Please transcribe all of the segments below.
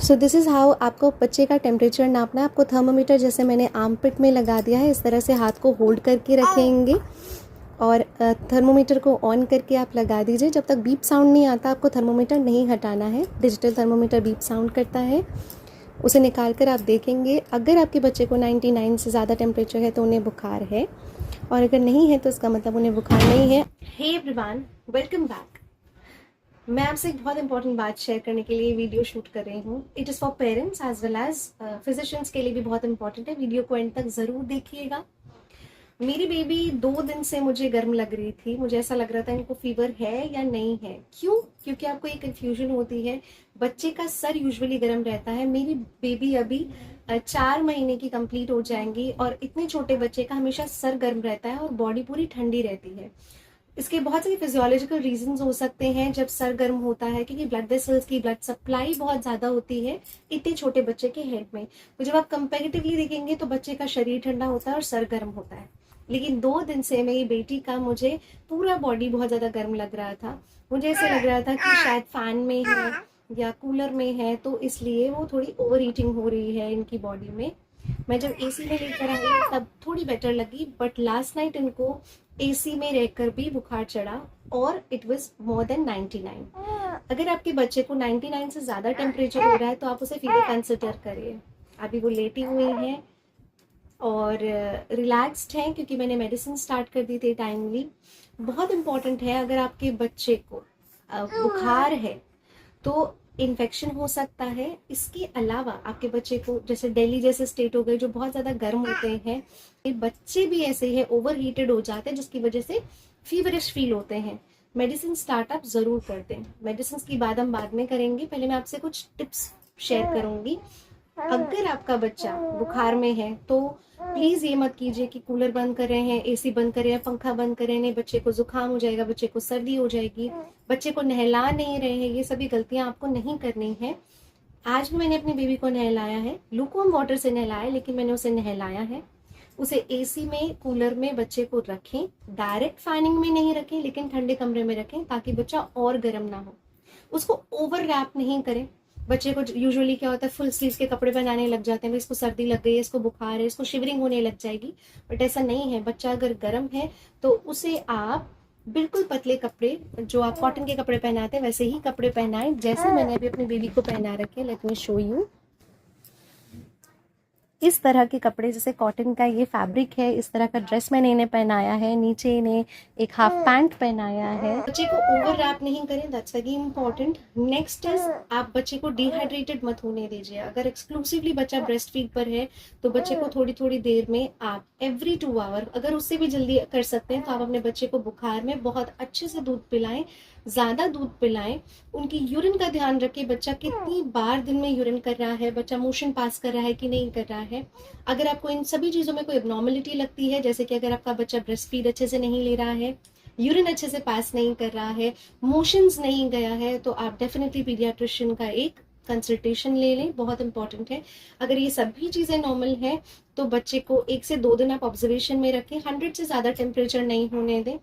So this is how आपको बच्चे का टेम्परेचर नापना है। आपको थर्मोमीटर जैसे मैंने आर्मपिट में लगा दिया है, इस तरह से हाथ को होल्ड करके रखेंगे और थर्मोमीटर को ऑन करके आप लगा दीजिए। जब तक बीप साउंड नहीं आता आपको थर्मोमीटर नहीं हटाना है। डिजिटल थर्मोमीटर बीप साउंड करता है, उसे निकाल कर आप देखेंगे। अगर आपके बच्चे को 99 से ज़्यादा टेम्परेचर है तो उन्हें बुखार है, और अगर नहीं है तो इसका मतलब उन्हें बुखार नहीं है। Hey everyone, welcome back. मैं आपसे एक बहुत इंपॉर्टेंट बात शेयर करने के लिए वीडियो शूट कर रही हूँ। It is for parents as well as physicians के लिए भी बहुत इंपॉर्टेंट है। वीडियो को एंड तक ज़रूर देखिएगा। मेरी बेबी 2 दिन से मुझे गर्म लग रही थी। मुझे ऐसा लग रहा था इनको फीवर है या नहीं है। क्यों? क्योंकि आपको एक कन्फ्यूजन होती है। बच्चे का सर यूजुअली गर्म रहता है। मेरी बेबी अभी 4 महीने की कंप्लीट हो जाएंगी और इतने छोटे बच्चे का हमेशा सर गर्म रहता है और बॉडी पूरी ठंडी रहती है। इसके बहुत सारे फिजियोलॉजिकल रीजंस हो सकते हैं जब सर गर्म होता है, क्योंकि ब्लड वेसल्स की ब्लड सप्लाई बहुत ज़्यादा होती है इतने छोटे बच्चे के हेड में। तो जब आप कंपेरेटिवली देखेंगे तो बच्चे का शरीर ठंडा होता है और सर गर्म होता है। लेकिन 2 दिन से मेरी बेटी का मुझे पूरा बॉडी बहुत ज़्यादा गर्म लग रहा था। मुझे ऐसे लग रहा था कि शायद फैन में है या कूलर में है, तो इसलिए वो थोड़ी ओवर ईटिंग हो रही है इनकी बॉडी में। मैं जब एसी में लेकर आई तब थोड़ी बेटर लगी, बट लास्ट नाइट इनको एसी में रहकर भी बुखार चढ़ा और इट वाज मोर देन 99। अगर आपके बच्चे को 99 से ज़्यादा टेम्परेचर हो रहा है तो आप उसे फीवर कंसिडर करिए। अभी वो लेटी हुई हैं और रिलैक्स्ड हैं क्योंकि मैंने मेडिसिन स्टार्ट कर दी थी टाइमली। बहुत इंपॉर्टेंट है, अगर आपके बच्चे को बुखार है तो इन्फेक्शन हो सकता है। इसके अलावा आपके बच्चे को, जैसे दिल्ली जैसे स्टेट हो गए जो बहुत ज़्यादा गर्म होते हैं, ये बच्चे भी ऐसे ही ओवर हीटेड हो जाते हैं जिसकी वजह से फीवरिश फील होते हैं। मेडिसिन स्टार्टअप ज़रूर कर दें। मेडिसिन की बात हम बाद में करेंगे, पहले मैं आपसे कुछ टिप्स शेयर करूँगी। अगर आपका बच्चा बुखार में है तो प्लीज़ ये मत कीजिए कि कूलर बंद कर रहे हैं, एसी बंद कर रहे हैं, पंखा बंद कर रहे हैं। नहीं, बच्चे को जुकाम हो जाएगा, बच्चे को सर्दी हो जाएगी, बच्चे को नहला नहीं रहे हैं। ये सभी गलतियां आपको नहीं करनी है। आज भी मैंने अपनी बेबी को नहलाया है, लूकवार्म वाटर से नहलाया, लेकिन मैंने उसे नहलाया है। उसे एसी में, कूलर में बच्चे को रखें। डायरेक्ट फैनिंग में नहीं रखें, लेकिन ठंडे कमरे में रखें ताकि बच्चा और गर्म ना हो। उसको ओवर रैप नहीं करें। बच्चे को यूजुअली क्या होता है, फुल स्लीव के कपड़े पहनाने लग जाते हैं, इसको सर्दी लग गई है, इसको बुखार है, इसको शिवरिंग होने लग जाएगी। बट ऐसा नहीं है। बच्चा अगर गर्म है तो उसे आप बिल्कुल पतले कपड़े, जो आप कॉटन के कपड़े पहनाते हैं वैसे ही कपड़े पहनाएं जैसे मैंने अभी अपनी बेबी को पहना रखे। Let me show you. इस तरह के कपड़े, जैसे कॉटन का ये फैब्रिक है, इस तरह का ड्रेस मैंने इन्हें पहनाया है। नीचे इन्हें एक हाफ पैंट पहनाया है। बच्चे को ओवर रैप नहीं करें, that's very important. Next is, आप बच्चे को डिहाइड्रेटेड मत होने दीजिए। अगर एक्सक्लूसिवली बच्चा ब्रेस्ट फीड पर है तो बच्चे को थोड़ी थोड़ी देर में आप एवरी 2 आवर, अगर उससे भी जल्दी कर सकते हैं तो आप अपने बच्चे को बुखार में बहुत अच्छे से दूध पिलाएं, ज़्यादा दूध पिलाएं। उनकी यूरिन का ध्यान रखें, बच्चा कितनी बार दिन में यूरिन कर रहा है, बच्चा मोशन पास कर रहा है कि नहीं कर रहा है। अगर आपको इन सभी चीज़ों में कोई एबनॉर्मलिटी लगती है, जैसे कि अगर आपका बच्चा ब्रेस्ट फीड अच्छे से नहीं ले रहा है, यूरिन अच्छे से पास नहीं कर रहा है, मोशंस नहीं गया है, तो आप डेफिनेटली पीडियाट्रिशियन का एक कंसल्टेशन ले लें, बहुत इंपॉर्टेंट है। अगर ये सभी चीज़ें नॉर्मल हैं तो बच्चे को 1 से 2 दिन आप ऑब्जर्वेशन में रखें। 100 से ज़्यादा टेम्परेचर नहीं होने दें।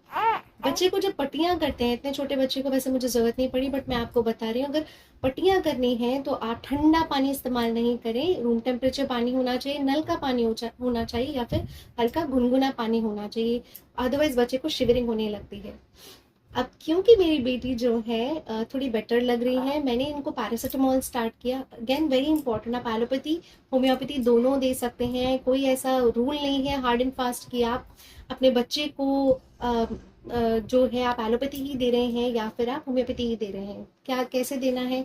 बच्चे को जब पट्टियां करते हैं, इतने छोटे बच्चे को वैसे मुझे ज़रूरत नहीं पड़ी, बट मैं आपको बता रही हूँ, अगर पट्टियां करनी है तो आप ठंडा पानी इस्तेमाल नहीं करें। रूम टेम्परेचर पानी होना चाहिए, नल का पानी होना चाहिए, या फिर हल्का गुनगुना पानी होना चाहिए। अदरवाइज बच्चे को शिवरिंग होने लगती है। अब क्योंकि मेरी बेटी जो है थोड़ी बेटर लग रही है, मैंने इनको पैरासीटामोल स्टार्ट किया। अगेन वेरी इंपॉर्टेंट, आप एलोपैथी होम्योपैथी दोनों दे सकते हैं। कोई ऐसा रूल नहीं है हार्ड एंड फास्ट कि आप अपने बच्चे को जो है आप एलोपैथी ही दे रहे हैं या फिर आप होम्योपैथी ही दे रहे हैं। क्या कैसे देना है?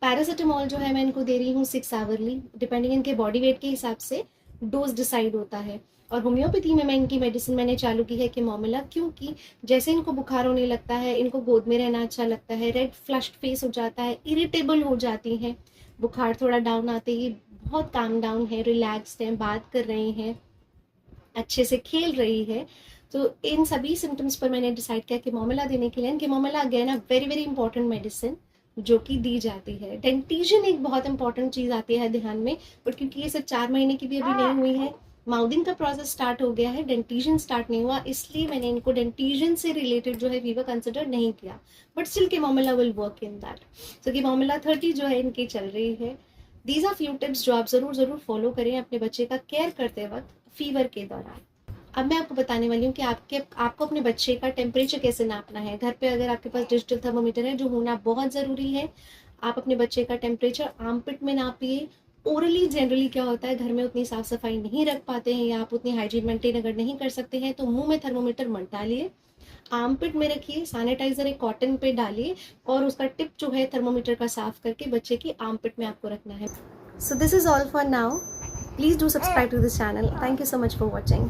पैरासीटामोल जो है मैं इनको दे रही हूँ 6 आवरली, डिपेंडिंग इनके बॉडी वेट के हिसाब से डोज डिसाइड होता है। और होम्योपैथी में मैं इनकी मेडिसिन मैंने चालू की है कैमोमिला, क्योंकि जैसे इनको बुखार होने लगता है, इनको गोद में रहना अच्छा लगता है, रेड फ्लश्ड फेस हो जाता है, इरिटेबल हो जाती हैं। बुखार थोड़ा डाउन आते ही बहुत काम डाउन है, रिलैक्सड हैं, बात कर रहे हैं, अच्छे से खेल रही है। तो इन सभी सिम्टम्स पर मैंने डिसाइड किया कि कैमोमिला देने के लिए। Chamomilla again a very very important medicine जो कि दी जाती है। डेंटिजन एक बहुत इंपॉर्टेंट चीज़ आती है ध्यान में, बट क्योंकि ये सिर्फ 4 महीने की भी अभी नहीं हुई है, माउदिंग का प्रोसेस स्टार्ट हो गया है, डेंटिजन स्टार्ट नहीं हुआ, इसलिए मैंने इनको डेंटिजन से रिलेटेड जो है फीवर कंसिडर नहीं किया। But still chamomilla will work in that. So chamomilla 30 जो है इनकी चल रही है। दीज आर फ्यू टिप्स जो आप ज़रूर फॉलो करें अपने बच्चे का केयर करते वक्त फीवर के दौरान। अब मैं आपको बताने वाली हूँ कि आपको अपने बच्चे का टेम्परेचर कैसे नापना है। घर पे अगर आपके पास डिजिटल थर्मोमीटर है, जो होना बहुत ज़रूरी है। आप अपने बच्चे का टेम्परेचर आर्मपिट में नापिए। ओरली जनरली क्या होता है, घर में उतनी साफ सफाई नहीं रख पाते हैं या आप उतनी हाइजीन मेंटेन अगर नहीं कर सकते हैं तो मुंह में थर्मोमीटर मत डालिए, आर्मपिट में रखिए, सैनिटाइजर एक कॉटन पे डालिए और उसका टिप जो है थर्मोमीटर का साफ करके बच्चे की आर्मपिट में आपको रखना है। So this is all for now. Please do subscribe to this channel. Thank you so much for watching.